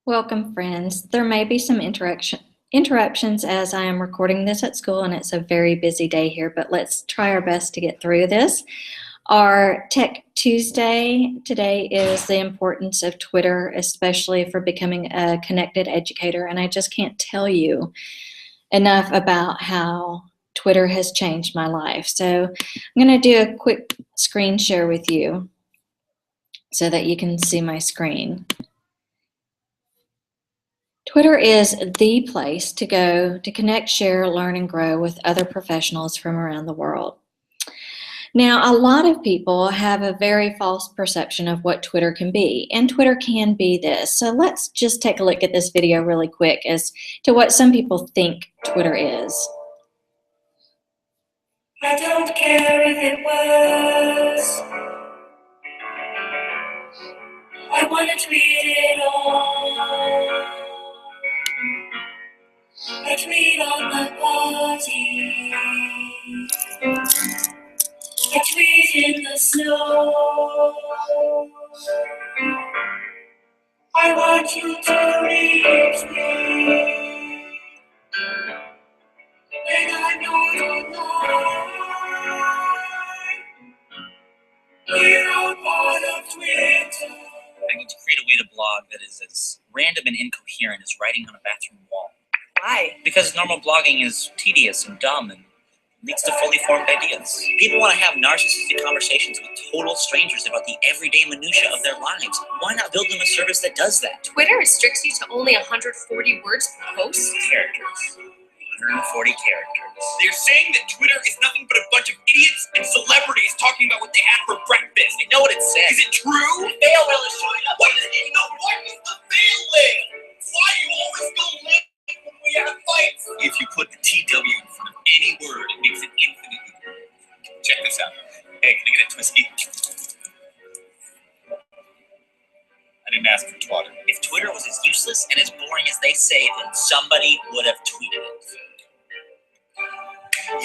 Welcome, friends. There may be some interruptions as I am recording this at school, and it's a very busy day here, but let's try our best to get through this. Our Tech Tuesday today is the importance of Twitter, especially for becoming a connected educator, and I just can't tell you enough about how Twitter has changed my life. So I'm going to do a quick screen share with you so that you can see my screen. Twitter is the place to go to connect, share, learn, and grow with other professionals from around the world. Now, a lot of people have a very false perception of what Twitter can be, and Twitter can be this. So let's just take a look at this video really quick as to what some people think Twitter is. I don't care if it was. I want to tweet it all. I tweet on my party. I tweet in the snow. I want you to reach me when I'm not online. We're all part of Twitter. I need to create a way to blog that is as random and incoherent as writing on a bathroom wall. Why? Because normal blogging is tedious and dumb and leads to fully formed ideas. People want to have narcissistic conversations with total strangers about the everyday minutia of their lives. Why not build them a service that does that? Twitter restricts you to only 140 words per post? Characters. 140 characters. They're saying that Twitter is nothing but a bunch of idiots and celebrities talking about what they had for breakfast. I know what it says. Is it true? Fail whale is showing up. What is the fail whale? Why do you always go late when we have fights? If you put the TW in front of any word, it makes it infinitely. Check this out. Hey, can I get a Twisky? I didn't ask for twatter. If Twitter was as useless and as boring as they say, then somebody would have tweeted it.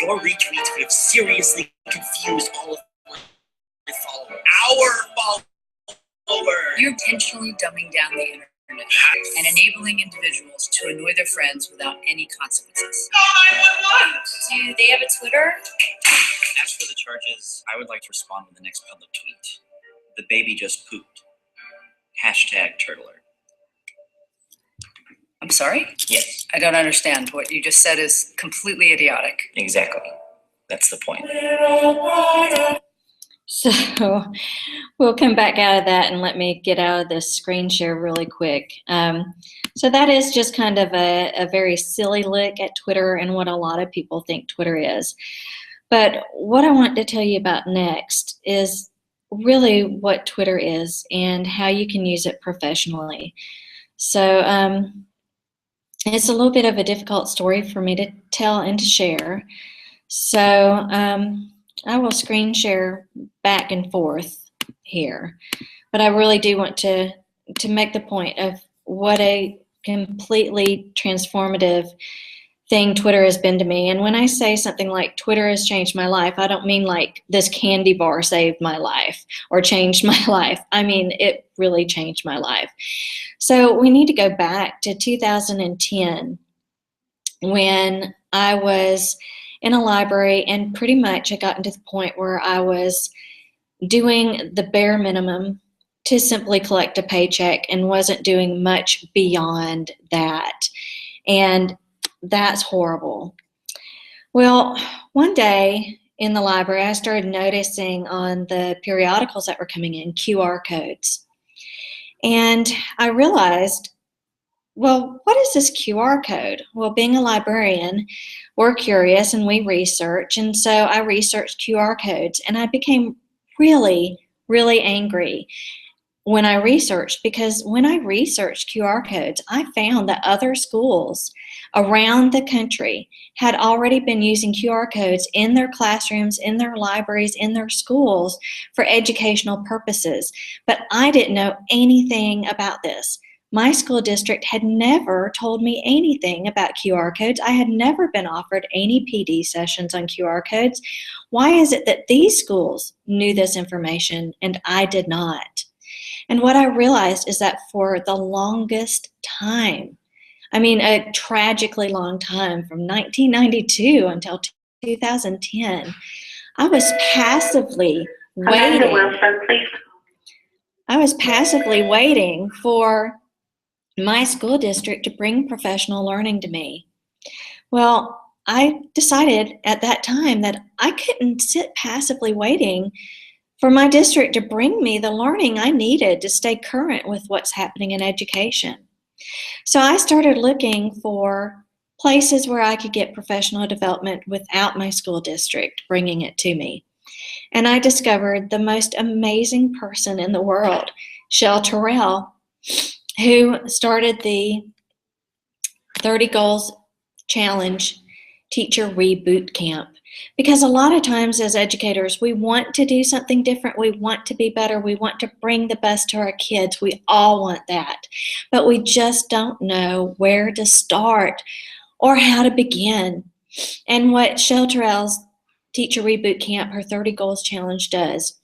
Your retweets would have seriously confused all of my followers. Our followers. You're intentionally dumbing down the internet and enabling individuals to annoy their friends without any consequences. Call 911. Do they have a Twitter? As for the charges, I would like to respond with the next public tweet. The baby just pooped. #Turtler. I'm sorry? Yes, I don't understand. What you just said is completely idiotic. exactly. That's the point. We're all part of. So we'll come back out of that and let me get out of this screen share really quick. So that is just kind of a very silly look at Twitter and what a lot of people think Twitter is. But what I want to tell you about next is really what Twitter is and how you can use it professionally. So it's a little bit of a difficult story for me to tell and to share. So I will screen share back and forth here, but I really do want to make the point of what a completely transformative thing Twitter has been to me. And when I say something like Twitter has changed my life, I don't mean like this candy bar saved my life or changed my life. I mean, it really changed my life. So we need to go back to 2010 when I was in a library, and pretty much I got into the point where I was doing the bare minimum to simply collect a paycheck and wasn't doing much beyond that. And that's horrible. Well, one day in the library, I started noticing on the periodicals that were coming in QR codes. And I realized, well, what is this QR code? Well, being a librarian, we're curious and we research. And so I researched QR codes, and I became really, really angry when I researched, because when I researched QR codes, I found that other schools around the country had already been using QR codes in their classrooms, in their libraries, in their schools for educational purposes. But I didn't know anything about this. My school district had never told me anything about QR codes. I had never been offered any PD sessions on QR codes. Why is it that these schools knew this information and I did not? And what I realized is that for the longest time, I mean, a tragically long time, from 1992 until 2010, I was passively Amanda waiting. Wilson, please. I was passively waiting for my school district to bring professional learning to me. Well, I decided at that time that I couldn't sit passively waiting for my district to bring me the learning I needed to stay current with what's happening in education. So I started looking for places where I could get professional development without my school district bringing it to me. And I discovered the most amazing person in the world, Shel Terrell, who started the 30 Goals Challenge Teacher Reboot Camp. Because a lot of times as educators, we want to do something different. We want to be better. We want to bring the best to our kids. We all want that. But we just don't know where to start or how to begin. And what Shel Terrell's Teacher Reboot Camp, her 30 Goals Challenge does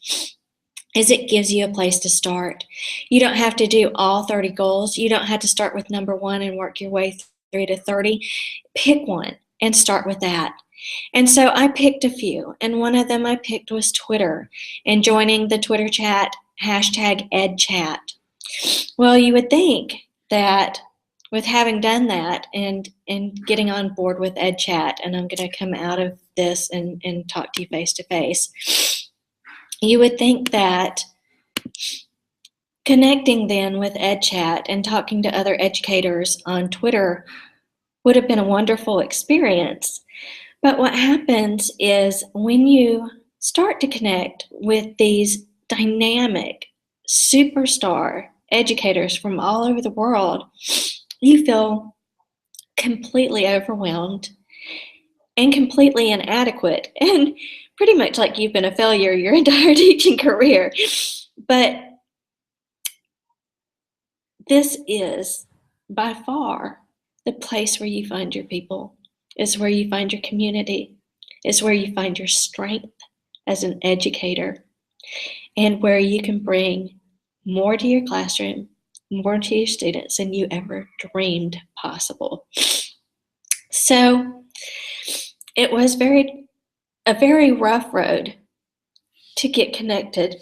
is it gives you a place to start. You don't have to do all 30 goals. You don't have to start with number 1 and work your way through to 30. Pick one and start with that. And so I picked a few, and one of them I picked was Twitter and joining the Twitter chat, #EdChat. Well, you would think that with having done that and getting on board with EdChat, and I'm going to come out of this and talk to you face to face, you would think that connecting then with EdChat and talking to other educators on Twitter would have been a wonderful experience. But what happens is when you start to connect with these dynamic superstar educators from all over the world, you feel completely overwhelmed and completely inadequate and pretty much like you've been a failure your entire teaching career. But this is by far the place where you find your people. Is where you find your community, is where you find your strength as an educator, and where you can bring more to your classroom, more to your students than you ever dreamed possible. So it was a very rough road to get connected,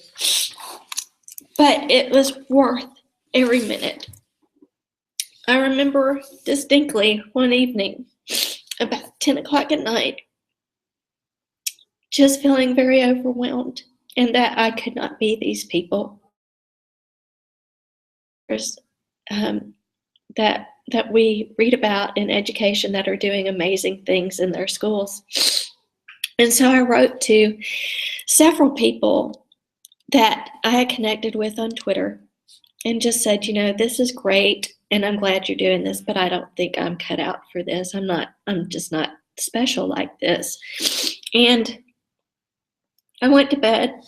but it was worth every minute. I remember distinctly one evening, about 10 o'clock at night, just feeling very overwhelmed and that I could not be these people that we read about in education that are doing amazing things in their schools. And so I wrote to several people that I had connected with on Twitter and just said, this is great and I'm glad you're doing this, but I don't think I'm cut out for this. I'm just not special like this. And I went to bed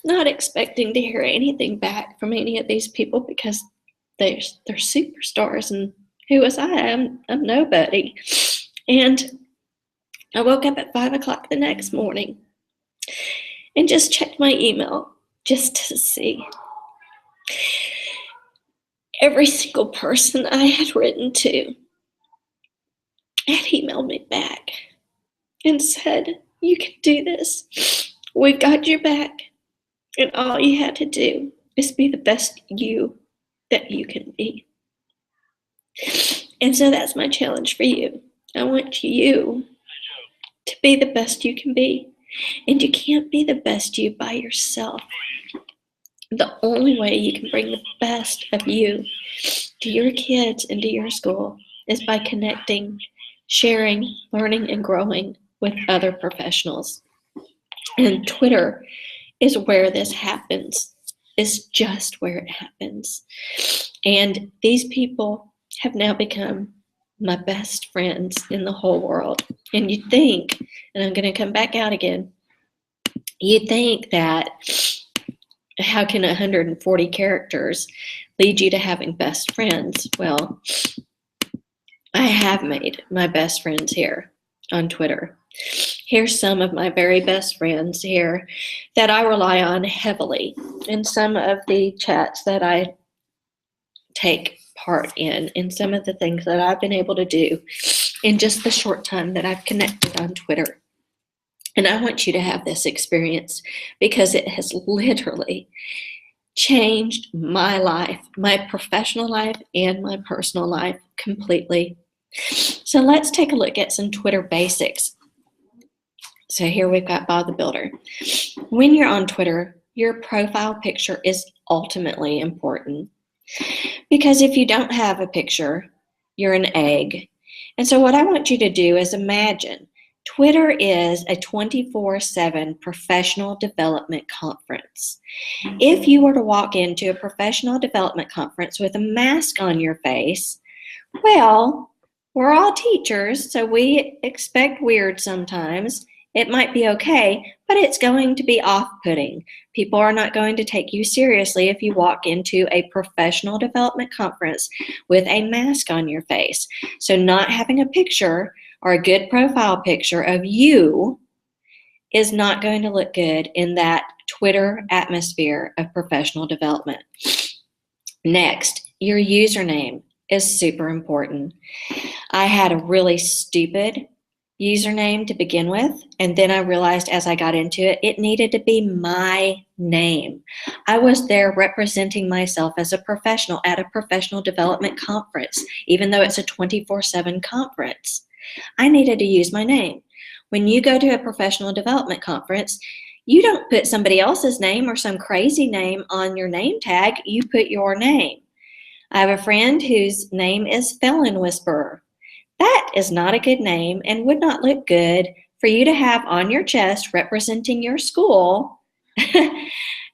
not expecting to hear anything back from any of these people because they're superstars, and who was I? I'm nobody. And I woke up at 5 o'clock the next morning and just checked my email just to see. Every single person I had written to had emailed me back and said, you can do this. We've got your back. And all you had to do is be the best you that you can be. And so that's my challenge for you. I want you to be the best you can be. And you can't be the best you by yourself. The only way you can bring the best of you to your kids and to your school is by connecting, sharing, learning, and growing with other professionals. And Twitter is where this happens. It's just where it happens. And these people have now become my best friends in the whole world. And you think, and I'm going to come back out again, you think that how can 140 characters lead you to having best friends? Well, I have made my best friends here on Twitter. Here's some of my very best friends here that I rely on heavily in some of the chats that I take part in some of the things that I've been able to do in just the short time that I've connected on Twitter. And I want you to have this experience because it has literally changed my life, my professional life and my personal life completely. So let's take a look at some Twitter basics. So here we've got Bob the Builder. When you're on Twitter, your profile picture is ultimately important because if you don't have a picture, you're an egg. And so what I want you to do is imagine Twitter is a 24/7 professional development conference. If you were to walk into a professional development conference with a mask on your face, well, we're all teachers, so we expect weird sometimes. It might be okay, but it's going to be off-putting. People are not going to take you seriously if you walk into a professional development conference with a mask on your face. So not having a picture or a good profile picture of you is not going to look good in that Twitter atmosphere of professional development. Next, your username is super important. I had a really stupid username to begin with, and then I realized as I got into it, it needed to be my name. I was there representing myself as a professional at a professional development conference, even though it's a 24/7 conference. I needed to use my name. When you go to a professional development conference, you don't put somebody else's name or some crazy name on your name tag, you put your name. I have a friend whose name is Felon Whisperer. That is not a good name and would not look good for you to have on your chest representing your school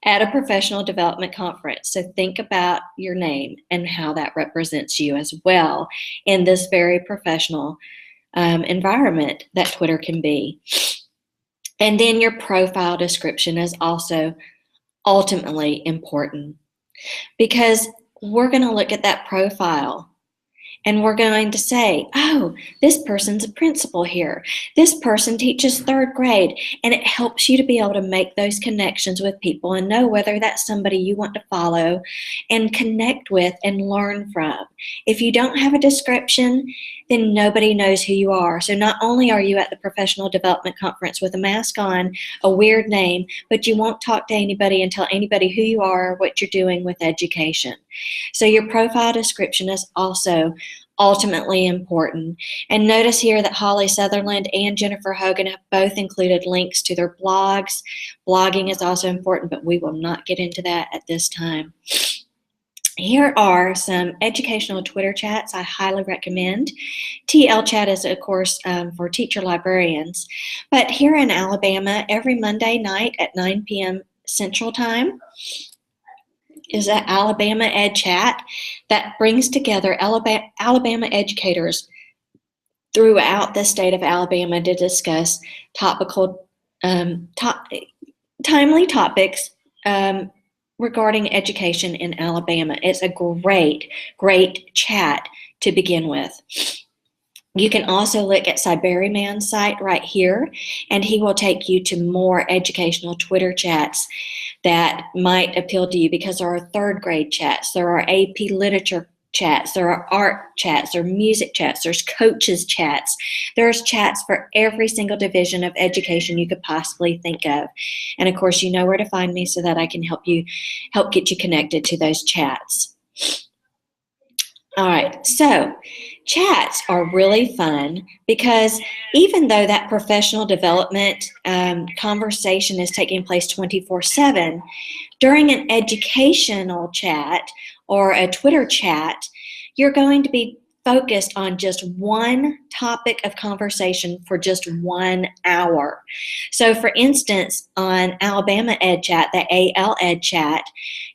at a professional development conference. So think about your name and how that represents you as well in this very professional environment that Twitter can be. And then your profile description is also ultimately important because we're going to look at that profile and we're going to say, oh, this person's a principal here. This person teaches 3rd grade. And it helps you to be able to make those connections with people and know whether that's somebody you want to follow and connect with and learn from. If you don't have a description, then nobody knows who you are. So not only are you at the professional development conference with a mask on, a weird name, but you won't talk to anybody and tell anybody who you are or what you're doing with education. So your profile description is also ultimately important. And notice here that Holly Sutherland and Jennifer Hogan have both included links to their blogs. Blogging is also important, but we will not get into that at this time. Here are some educational Twitter chats I highly recommend. TL Chat is, of course, for teacher librarians. But here in Alabama, every Monday night at 9 p.m. Central Time is an Alabama Ed Chat that brings together Alabama educators throughout the state of Alabama to discuss topical, timely topics regarding education in Alabama. It's a great chat to begin with. You can also look at Cyberryman's site right here, and he will take you to more educational Twitter chats that might appeal to you because there are 3rd grade chats, there are AP literature chats, there are art chats, there are music chats, there's coaches chats. There's chats for every single division of education you could possibly think of. And of course, you know where to find me so that I can help get you connected to those chats. All right, so chats are really fun because even though that professional development conversation is taking place 24/7, during an educational chat or a Twitter chat, you're going to be focused on just one topic of conversation for just 1 hour. So for instance, on Alabama Ed Chat, the AL Ed Chat,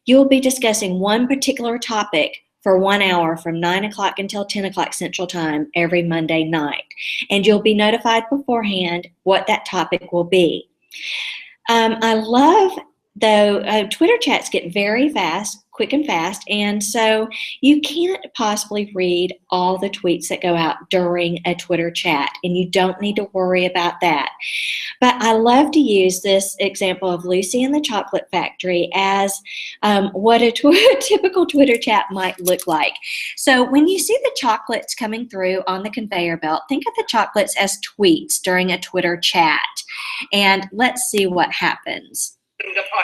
you'll be discussing one particular topic for 1 hour from 9 o'clock until 10 o'clock Central Time every Monday night. And you'll be notified beforehand what that topic will be. I love, though, Twitter chats get very fast, quick and fast. And so you can't possibly read all the tweets that go out during a Twitter chat, and you don't need to worry about that. But I love to use this example of Lucy and the Chocolate Factory as what a typical Twitter chat might look like. So when you see the chocolates coming through on the conveyor belt, think of the chocolates as tweets during a Twitter chat. And let's see what happens.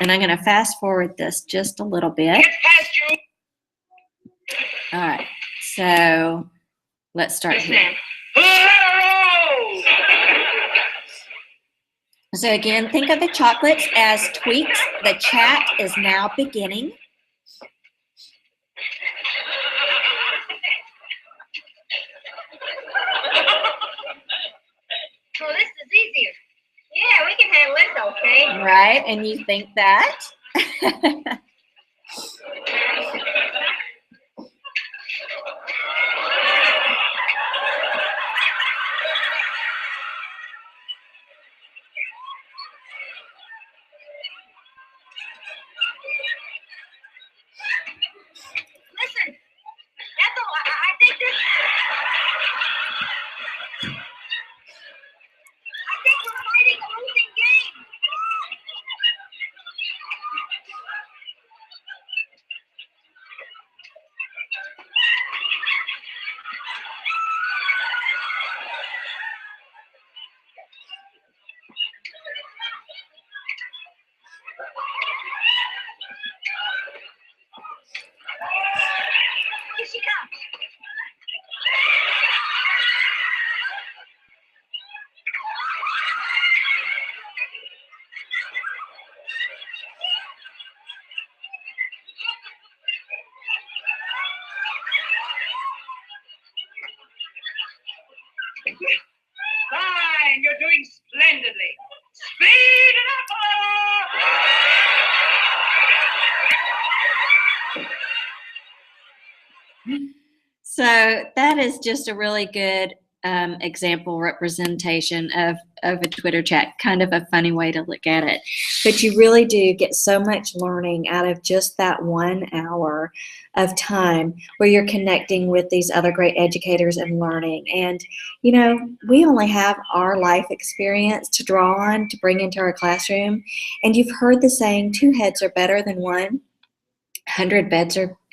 And I'm going to fast forward this just a little bit. All right, so let's start here. So again, think of the chocolates as tweets. The chat is now beginning. So this is easier. Yeah, we can handle this, okay? Right, and you think that? Listen, Ethel, I think this. I think we're fighting a losing game. Here she comes. Fine, you're doing splendidly. Speed it up! So that is just a really good example representation of a Twitter chat, kind of a funny way to look at it. But you really do get so much learning out of just that 1 hour of time where you're connecting with these other great educators and learning. And, you know, we only have our life experience to draw on, to bring into our classroom. And you've heard the saying, 2 heads are better than 1. 100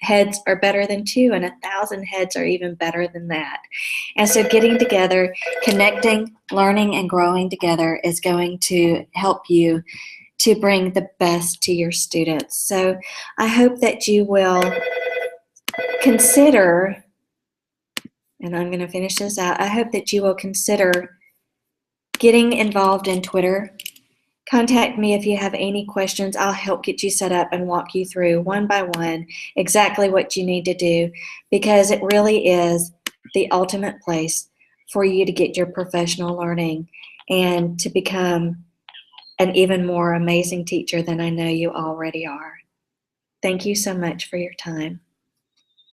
heads are better than 2, and 1,000 heads are even better than that. And so getting together, connecting, learning, and growing together is going to help you to bring the best to your students. So I hope that you will consider, and I'm going to finish this out, I hope that you will consider getting involved in Twitter. Contact me if you have any questions. I'll help get you set up and walk you through one by one exactly what you need to do, because it really is the ultimate place for you to get your professional learning and to become an even more amazing teacher than I know you already are. Thank you so much for your time.